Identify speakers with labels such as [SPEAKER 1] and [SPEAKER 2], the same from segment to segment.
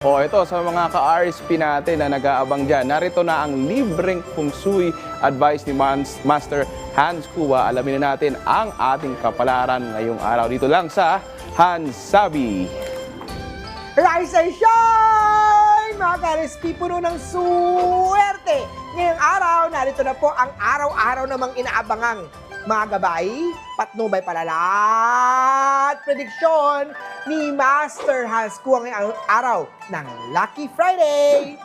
[SPEAKER 1] O ito, sa mga ka-RSP natin na nag-aabang dyan, narito na ang libreng feng shui advice ni Master Hans Kua. Alamin na natin ang ating kapalaran ngayong araw dito lang sa Hans Sabi.
[SPEAKER 2] Rise and shine! Mga ka-RSP, puno ng suwerte! Ngayong araw, narito na po ang araw-araw namang inaabangang mga gabay, patnubay palalat, prediksyon ni Master Hans Kua ngayong araw ng Lucky Friday.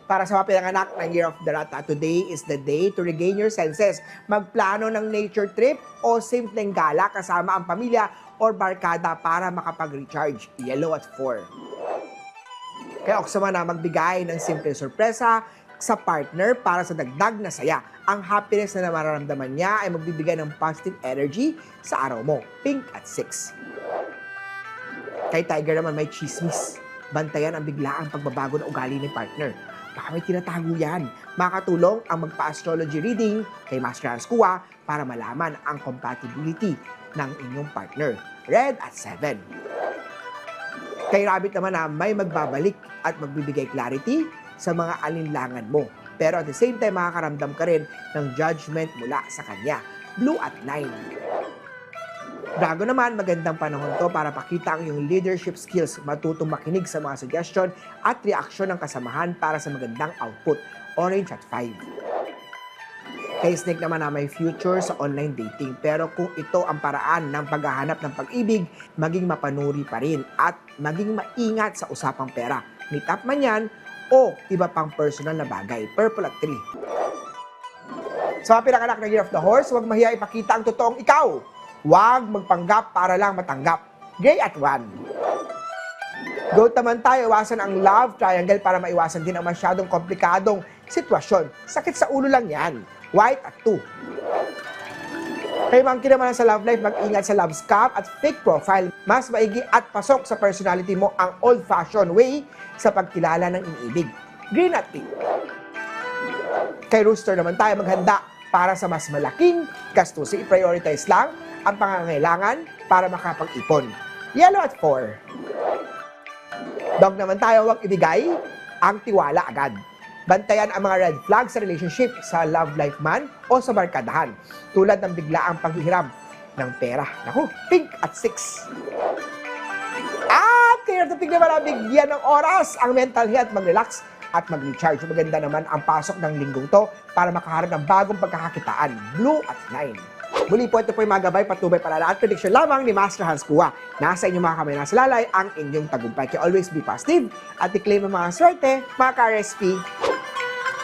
[SPEAKER 2] Para sa mga pinanganak ng Year of the Rata, today is the day to regain your senses. Magplano ng nature trip o simpleng gala kasama ang pamilya or barkada para makapag-recharge. Yellow at 4. Kaya oksama na magbigay ng simpleng sorpresa sa partner para sa dagdag na saya. Ang happiness na mararamdaman niya ay magbibigay ng positive energy sa araw mo. Pink at 6. Kay Tiger naman may chismis. Bantayan ang biglaang pagbabago ng ugali ni partner. Baka may tinatago yan. Makatulong ang magpa-astrology reading kay Master Hans Kua para malaman ang compatibility ng inyong partner. Red at 7. Kay Rabbit naman na may magbabalik at magbibigay clarity sa mga alinlangan mo. Pero at the same time, makakaramdam ka rin ng judgment mula sa kanya. Blue at 9. Drago naman, magandang panahon to para pakita ang iyong leadership skills, matutong makinig sa mga suggestion at reaksyon ng kasamahan para sa magandang output. Orange at 5. Kay Snake naman na may future sa online dating. Pero kung ito ang paraan ng paghahanap ng pag-ibig, maging mapanuri pa rin at maging maingat sa usapang pera. Meet up man yan o iba pang personal na bagay. Purple at 3. Sa mga pinanganak ng Year of the Horse, huwag mahiya ipakita ang totoong ikaw. Huwag magpanggap para lang matanggap. Gray at 1. Goat naman tayo, iwasan ang love triangle para maiwasan din ang masyadong komplikadong sitwasyon. Sakit sa ulo lang yan. White at 2. Kay Monkey naman sa love life, mag-ingat sa love scam at fake profile. Mas maigi at pasok sa personality mo ang old-fashioned way sa pagkilala ng iniibig. Green at pink. Kay Rooster naman tayo, maghanda para sa mas malaking gastusin. I-prioritize lang ang pangangailangan para makapag-ipon. Yellow at 4. Dog naman tayo, huwag ibigay ang tiwala agad. Bantayan ang mga red flags sa relationship sa love life man o sa barkadahan. Tulad ng biglaang paghihiram ng pera. Naku, pink at 6. At kaya natin naman na bigyan ng oras ang mental health, mag-relax at mag-recharge. Maganda naman ang pasok ng linggong to para makaharap ng bagong pagkakakitaan. Blue at 9. Muli po, ito po yung mga gabay, patnubay, palala at prediction lamang ni Master Hans Kua. Nasa inyong mga kamay, nasa lalay ang inyong tagumpay. Kaya always be positive at i-claim ang mga swerte, mga ka-RSP.